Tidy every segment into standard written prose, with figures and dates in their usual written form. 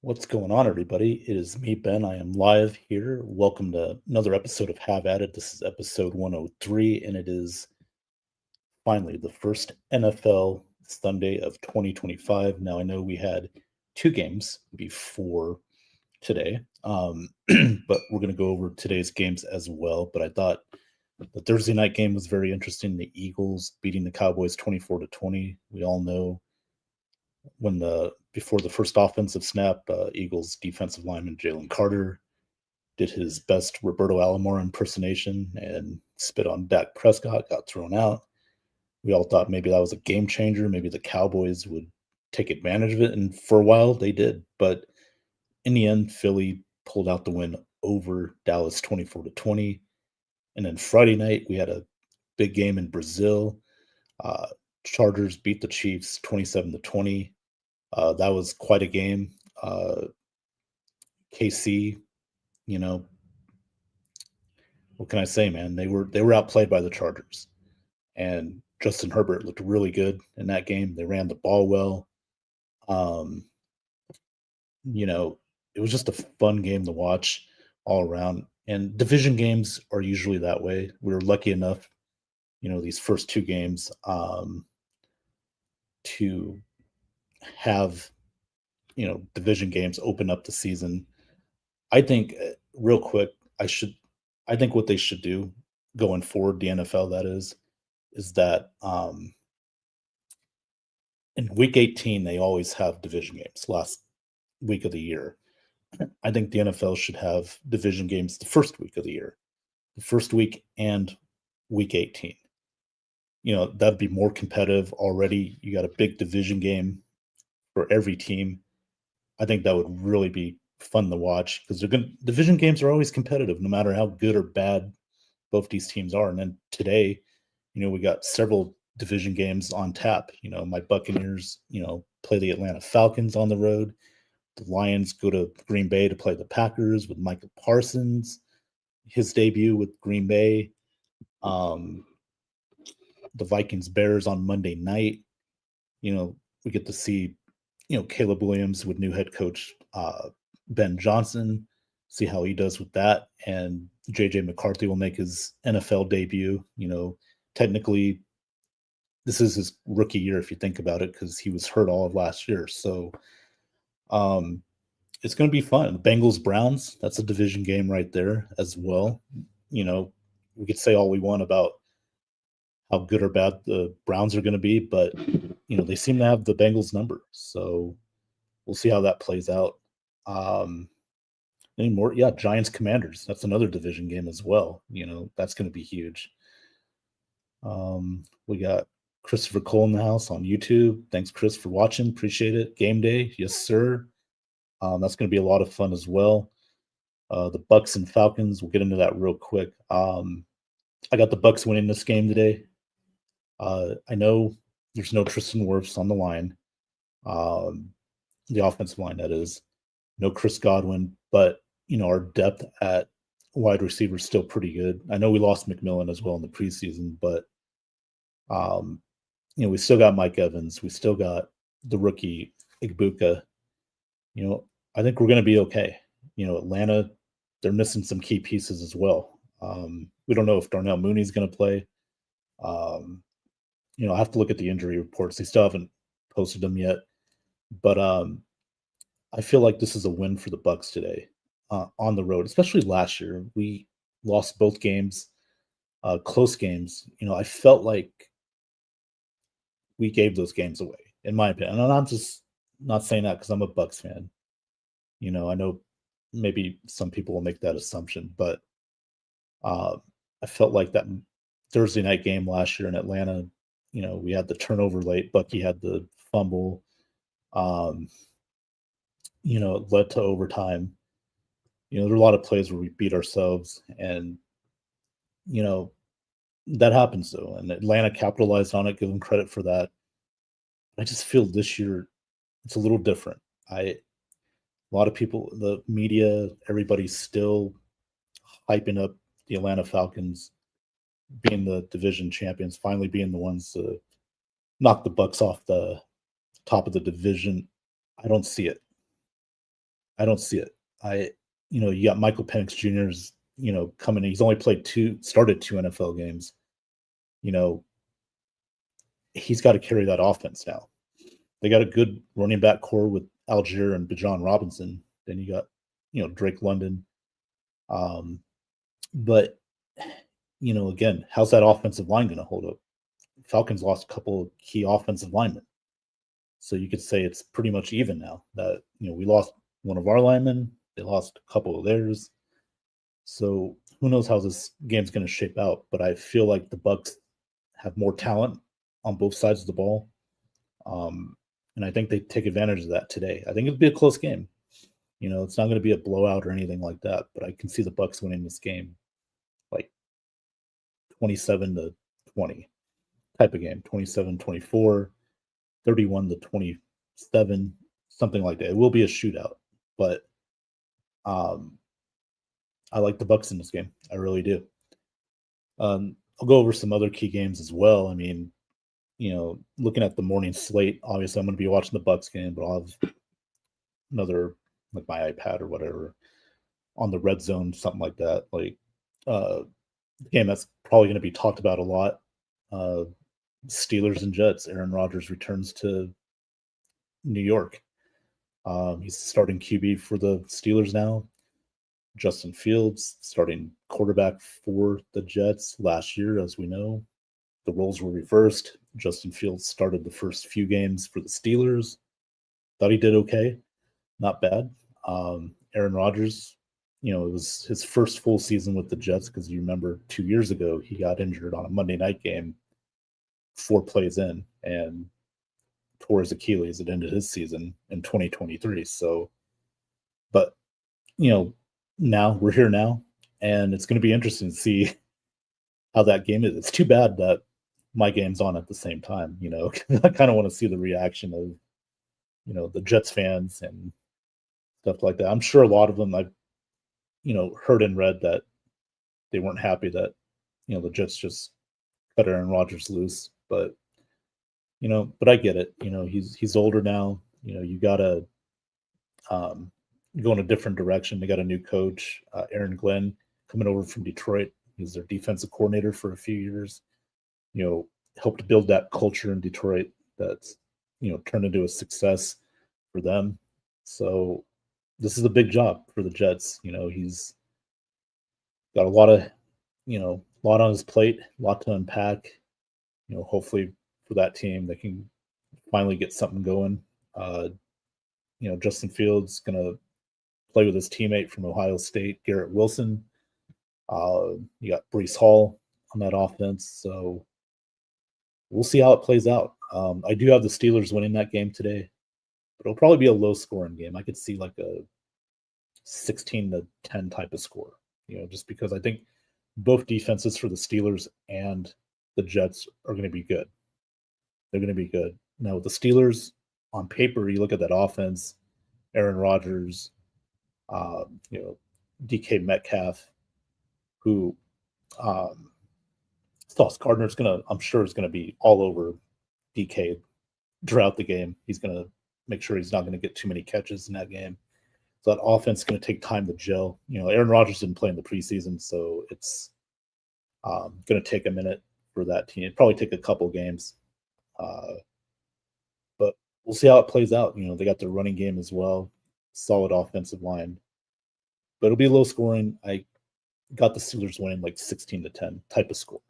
What's going on, everybody? It is me, Ben. I am live here. Welcome to another episode of Have At It. This is episode 103, and it is finally the first NFL Sunday of 2025. Now, I know we had two games before today, but we're going to go over today's games as well. But I thought the Thursday night game was very interesting. The Eagles beating the Cowboys 24-20. We all know when the before the first offensive snap, Eagles defensive lineman Jalen Carter did his best Roberto Alomar impersonation and spit on Dak Prescott, got thrown out. We all thought maybe that was a game changer. Maybe the Cowboys would take advantage of it, and for a while they did. But in the end, Philly pulled out the win over Dallas 24-20. And then Friday night we had a big game in Brazil. Uh, Chargers beat the Chiefs 27-20. That was quite a game. KC, you know, what can I say, man? They were outplayed by the Chargers, and Justin Herbert looked really good in that game. They ran the ball well. Um, you know, it was just a fun game to watch all around. And division games are usually that way. We were lucky enough, these first two games to have division games open up the season. I think real quick, I think what they should do going forward, the NFL that is that in week 18 they always have division games last week of the year. I think the NFL should have division games the first week of the year, the first week and week 18. That'd be more competitive already. You got a big division game for every team. I think that would really be fun to watch because division games are always competitive, no matter how good or bad both these teams are. And then today, we got several division games on tap. My Buccaneers, play the Atlanta Falcons on the road. The Lions go to Green Bay to play the Packers with Michael Parsons, his debut with Green Bay. The Vikings Bears on Monday night. We get to see, Caleb Williams with new head coach Ben Johnson, see how he does with that. And JJ McCarthy will make his NFL debut. Technically, this is his rookie year if you think about it, because he was hurt all of last year. So it's going to be fun. Bengals Browns, that's a division game right there as well. We could say all we want about how good or bad the Browns are going to be, but they seem to have the Bengals number. So we'll see how that plays out. Any more? Yeah, Giants Commanders. That's another division game as well. That's going to be huge. We got Christopher Cole in the house on YouTube. Thanks, Chris, for watching. Appreciate it. Game day, yes, sir. That's going to be a lot of fun as well. The Bucks and Falcons. We'll get into that real quick. I got the Bucks winning this game today. I know there's no Tristan Wirfs on the line, the offensive line, that is. No Chris Godwin, but our depth at wide receiver is still pretty good. I know we lost McMillan as well in the preseason, but we still got Mike Evans. We still got the rookie Igbuka. I think we're going to be okay. Atlanta, they're missing some key pieces as well. We don't know if Darnell Mooney's going to play. I have to look at the injury reports. They still haven't posted them yet, but I feel like this is a win for the Bucks today on the road, especially last year. We lost both games, close games. I felt like we gave those games away, in my opinion. And I'm just not saying that because I'm a Bucks fan. I know maybe some people will make that assumption, but I felt like that Thursday night game last year in Atlanta, we had the turnover late. Bucky had the fumble. It led to overtime. There are a lot of plays where we beat ourselves, and that happens though. And Atlanta capitalized on it. Give them credit for that. I just feel this year it's a little different. A lot of people, the media, everybody's still hyping up the Atlanta Falcons being the division champions, finally being the ones to knock the Bucks off the top of the division. I don't see it. I don't see it. You got Michael Penix Jr.'s, coming in. He's only started two NFL games. He's got to carry that offense now. They got a good running back core with Algier and Bijan Robinson. Then you got, Drake London. But, again, how's that offensive line going to hold up? Falcons lost a couple of key offensive linemen. So you could say it's pretty much even now that, we lost one of our linemen. They lost a couple of theirs. So who knows how this game's going to shape out. But I feel like the Bucs have more talent on both sides of the ball. And I think they take advantage of that today. I think it'll be a close game. It's not going to be a blowout or anything like that, but I can see the Bucs winning this game like 27-20 type of game, 27-24, 31-27, something like that. It will be a shootout, but I like the Bucs in this game. I really do. I'll go over some other key games as well. I mean, looking at the morning slate, obviously I'm going to be watching the Bucs game, but I'll have another, like my iPad or whatever, on the red zone, something like that. Like the game that's probably going to be talked about a lot. Steelers and Jets. Aaron Rodgers returns to New York. He's starting QB for the Steelers now. Justin Fields starting quarterback for the Jets last year, as we know. The roles were reversed. Justin Fields started the first few games for the Steelers. Thought he did okay. Not bad. Aaron Rodgers, it was his first full season with the Jets because you remember 2 years ago he got injured on a Monday night game 4 plays in and tore his Achilles at the end of his season in 2023. So, but, now we're here now, and it's going to be interesting to see how that game is. It's too bad that my game's on at the same time, I kind of want to see the reaction of, the Jets fans and stuff like that. I'm sure a lot of them I've, heard and read that they weren't happy that, the Jets just cut Aaron Rodgers loose, but I get it. He's older now. You gotta go in a different direction. They got a new coach, Aaron Glenn, coming over from Detroit. He was their defensive coordinator for a few years. Helped build that culture in Detroit that's turned into a success for them. So this is a big job for the Jets. He's got a lot on his plate, a lot to unpack. Hopefully for that team, they can finally get something going. Justin Fields gonna play with his teammate from Ohio State, Garrett Wilson. You got Breece Hall on that offense, so we'll see how it plays out. I do have the Steelers winning that game today, but it'll probably be a low-scoring game. I could see like a 16-10 type of score, just because I think both defenses for the Steelers and the Jets are going to be good. They're going to be good. Now, with the Steelers, on paper, you look at that offense, Aaron Rodgers, DK Metcalf, who Sauce Gardner's I'm sure is going to be all over DK throughout the game. He's going to make sure he's not going to get too many catches in that game. So that offense is going to take time to gel. Aaron Rodgers didn't play in the preseason, so it's going to take a minute for that team. It'll probably take a couple games. But we'll see how it plays out. They got their running game as well. Solid offensive line. But it'll be low scoring. I got the Steelers winning like 16-10 type of score.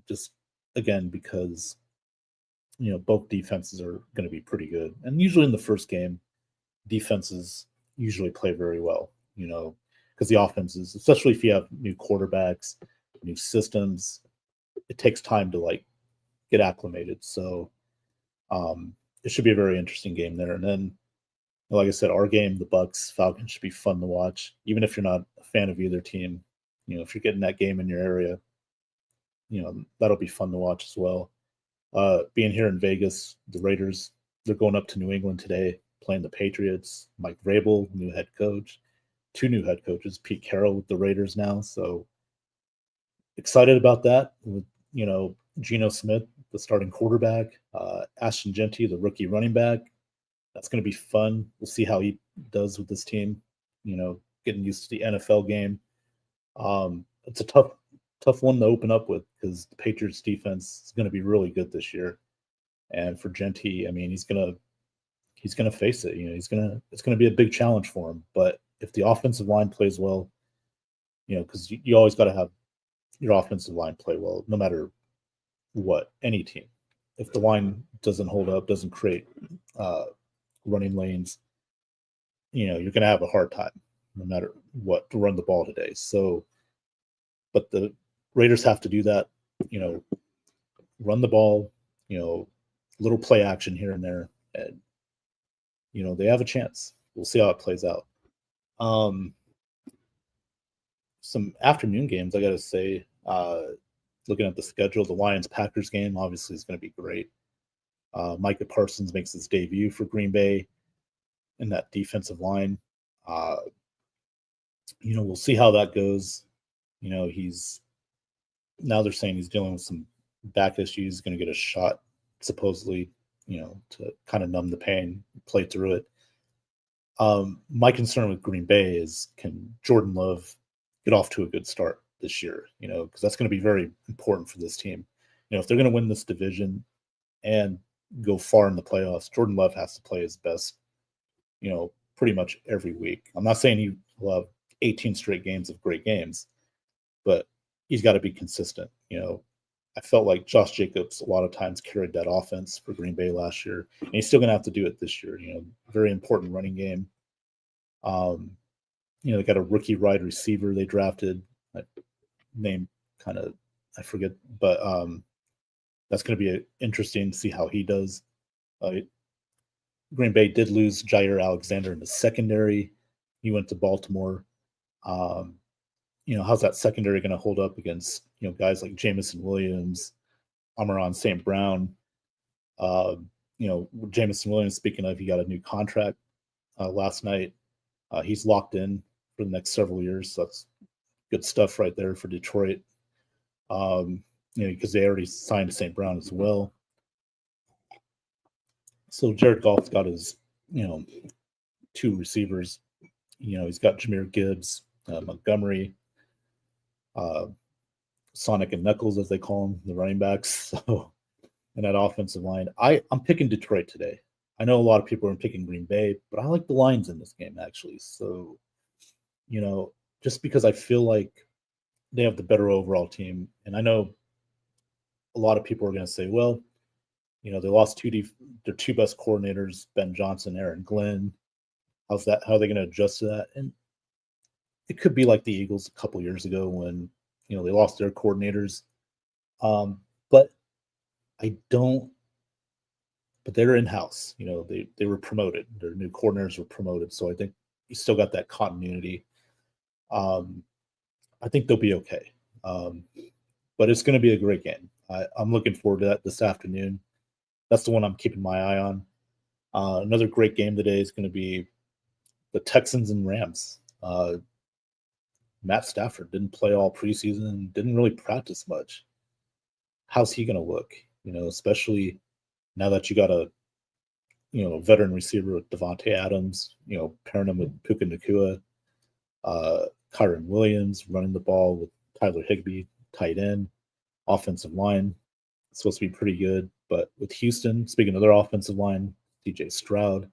Just again because both defenses are going to be pretty good, and usually in the first game, defenses usually play very well. Because the offenses, especially if you have new quarterbacks, new systems, it takes time to like get acclimated. So it should be a very interesting game there. And then, like I said, our game, the Bucs Falcons, should be fun to watch, even if you're not a fan of either team. If you're getting that game in your area, that'll be fun to watch as well. Being here in Vegas, the Raiders, they're going up to New England today, playing the Patriots. Mike Vrabel, new head coach, 2 new head coaches, Pete Carroll with the Raiders now. So excited about that. With Geno Smith, the starting quarterback, Ashton Jeanty, the rookie running back, That's going to be fun. We'll see how he does with this team. Getting used to the NFL game. It's a tough one to open up with because the Patriots defense is going to be really good this year. And for Genty, I mean, he's gonna face it. It's gonna be a big challenge for him. But if the offensive line plays well, because you always got to have your offensive line play well, no matter what, any team. If the line doesn't hold up, doesn't create running lanes, you're gonna have a hard time, no matter what, to run the ball today. So, but the Raiders have to do that. Run the ball. Little play action here and there, and they have a chance. We'll see how it plays out. Some afternoon games, I got to say, looking at the schedule, the Lions-Packers game obviously is going to be great. Micah Parsons makes his debut for Green Bay in that defensive line. We'll see how that goes. Now they're saying he's dealing with some back issues. He's going to get a shot, supposedly, to kind of numb the pain, play through it. My concern with Green Bay is, can Jordan Love get off to a good start this year? Because that's going to be very important for this team. If they're going to win this division and go far in the playoffs, Jordan Love has to play his best, pretty much every week. I'm not saying he will have 18 straight games of great games, but he's got to be consistent. I felt like Josh Jacobs a lot of times carried that offense for Green Bay last year, and he's still going to have to do it this year. Very important running game. They got a rookie wide receiver they drafted. Name I forget, but that's going to be interesting to see how he does. Green Bay did lose Jair Alexander in the secondary. He went to Baltimore. How's that secondary going to hold up against, guys like Jameson Williams, Amon-Ra St. Brown? Jameson Williams, speaking of, he got a new contract last night. He's locked in for the next several years. So that's good stuff right there for Detroit. Because they already signed St. Brown as well. So Jared Goff's got his, two receivers. He's got Jahmyr Gibbs, Montgomery, Sonic and Knuckles, as they call them, the running backs. So, and that offensive line, I'm picking Detroit today. I know a lot of people are picking Green Bay, but I like the Lions in this game, actually. So, just because I feel like they have the better overall team, and I know a lot of people are going to say, well, they lost their two best coordinators, Ben Johnson, Aaron Glenn. How are they going to adjust to that? And it could be like the Eagles a couple years ago when they lost their coordinators. But I don't. But they're in house. They were promoted. Their new coordinators were promoted, so I think you still got that continuity. I think they'll be okay. But it's going to be a great game. I'm looking forward to that this afternoon. That's the one I'm keeping my eye on. Another great game today is going to be the Texans and Rams. Matt Stafford didn't play all preseason and didn't really practice much. How's he going to look? Especially now that you got a veteran receiver with Devontae Adams, pairing him with Puka Nacua, Kyren Williams running the ball with Tyler Higbee, tight end, offensive line. It's supposed to be pretty good. But with Houston, speaking of their offensive line, DJ Stroud,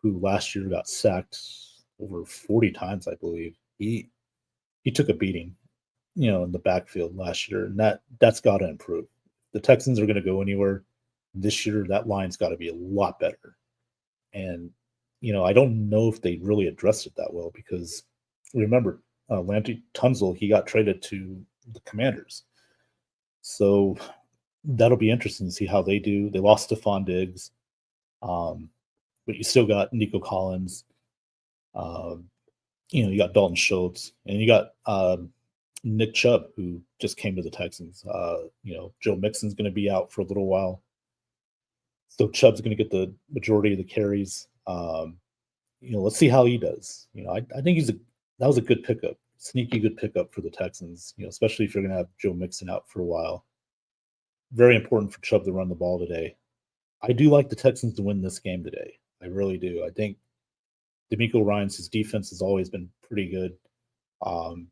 who last year got sacked over 40 times, I believe, he took a beating, in the backfield last year, and that's got to improve. The Texans are going to go anywhere this year. That line's got to be a lot better. And, I don't know if they really addressed it that well, because remember, Lamptey Tunsil, he got traded to the Commanders. So that'll be interesting to see how they do. They lost Stephon Diggs, but you still got Nico Collins. You got Dalton Schultz, and you got Nick Chubb, who just came to the Texans. Joe Mixon's going to be out for a little while, so Chubb's going to get the majority of the carries. Let's see how he does. I think that was a good pickup, sneaky good pickup for the Texans. Especially if you're going to have Joe Mixon out for a while. Very important for Chubb to run the ball today. I do like the Texans to win this game today. I really do. I think D'Amico Ryans, his defense has always been pretty good. Um,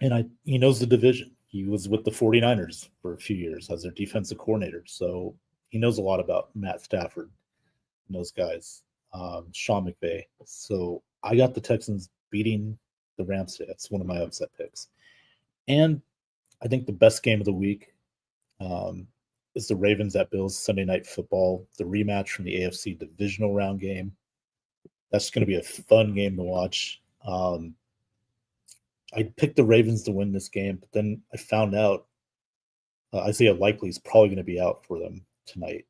and he knows the division. He was with the 49ers for a few years as their defensive coordinator. So he knows a lot about Matt Stafford and those guys, Sean McVay. So I got the Texans beating the Rams today. That's one of my upset picks. And I think the best game of the week um, is the Ravens at Bills Sunday Night Football, the rematch from the AFC divisional round game. That's going to be a fun game to watch. I picked the Ravens to win this game, but then I found out Isaiah Likely is probably going to be out for them tonight,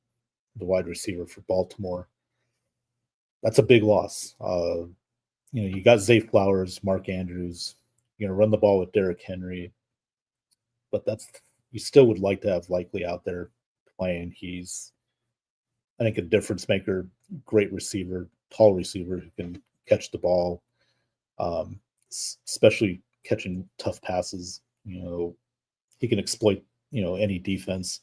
the wide receiver for Baltimore. That's a big loss. You got Zay Flowers, Mark Andrews. You're going to run the ball with Derrick Henry, but you still would like to have Likely out there playing. He's, I think, a difference maker, great receiver, tall receiver who can catch the ball, especially catching tough passes. He can exploit any defense.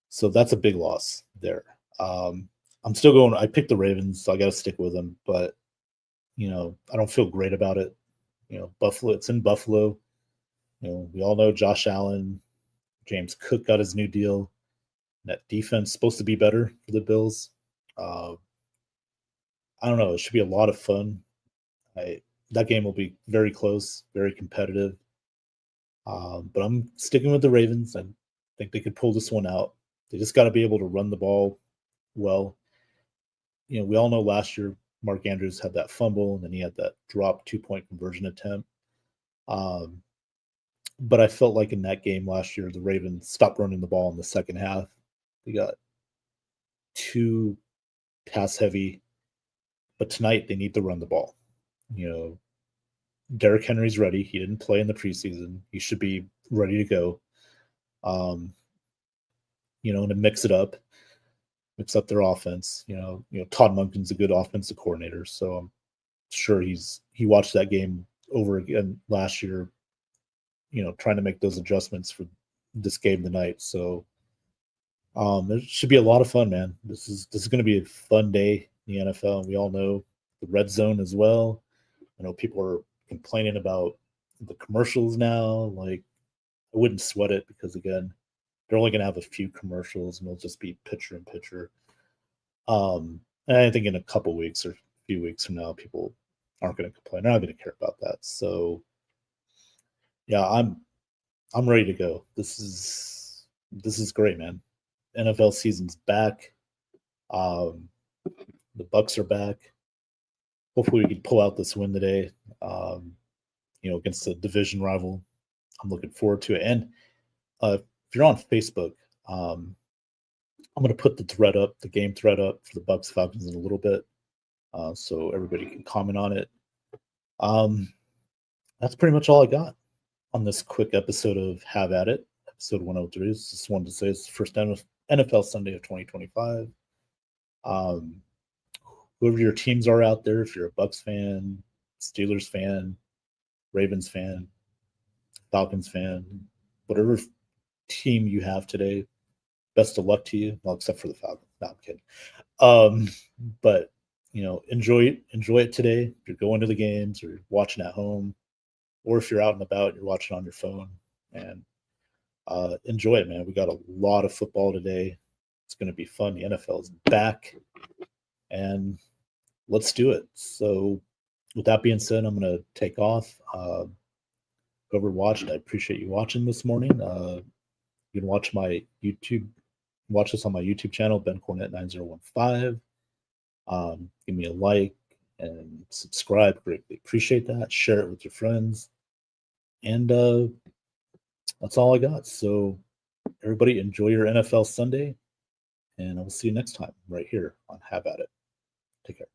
So that's a big loss there. I'm still going. I picked the Ravens, so I got to stick with them. But I don't feel great about it. Buffalo. It's in Buffalo. We all know Josh Allen, James Cook got his new deal. That defense is supposed to be better for the Bills. I don't know. It should be a lot of fun. That game will be very close, very competitive. But I'm sticking with the Ravens. I think they could pull this one out. They just got to be able to run the ball well. We all know last year Mark Andrews had that fumble, and then he had that drop 2-point conversion attempt. But I felt like in that game last year, the Ravens stopped running the ball in the second half. They got too pass heavy. But tonight they need to run the ball. Derrick Henry's ready. He didn't play in the preseason. He should be ready to go. And to mix up their offense. Todd Monken's a good offensive coordinator, so I'm sure he watched that game over again last year. Trying to make those adjustments for this game tonight. So it should be a lot of fun, man. This is going to be a fun day in the NFL. We all know the red zone as well. I know people are complaining about the commercials now. Like, I wouldn't sweat it because, again, they're only going to have a few commercials and it'll just be picture in picture. And I think in a couple weeks or a few weeks from now, people aren't going to complain. They're not going to care about that. So, yeah, I'm ready to go. This is great, man. NFL season's back. The Bucs are back. Hopefully we can pull out this win today, against the division rival. I'm looking forward to it. And if you're on Facebook, I'm going to put the game thread up for the Bucs Falcons in a little bit, so everybody can comment on it. That's pretty much all I got on this quick episode of Have At It, episode 103. Just wanted to say it's the first NFL Sunday of 2025. Whoever your teams are out there, if you're a Bucs fan, Steelers fan, Ravens fan, Falcons fan, whatever team you have today, best of luck to you. Well, except for the Falcons. No, I'm kidding. But enjoy it today. If you're going to the games or watching at home, or if you're out and about, you're watching on your phone, and enjoy it, man. We got a lot of football today. It's going to be fun. The NFL is back, and let's do it. So with that being said, I'm going to take off. Whoever watched, I appreciate you watching this morning. You can watch this on my YouTube channel, Ben Cornett 9015. Give me a like and subscribe. Greatly appreciate that. Share it with your friends. And that's all I got. So everybody enjoy your NFL Sunday, and I'll see you next time right here on Have At It. Take care.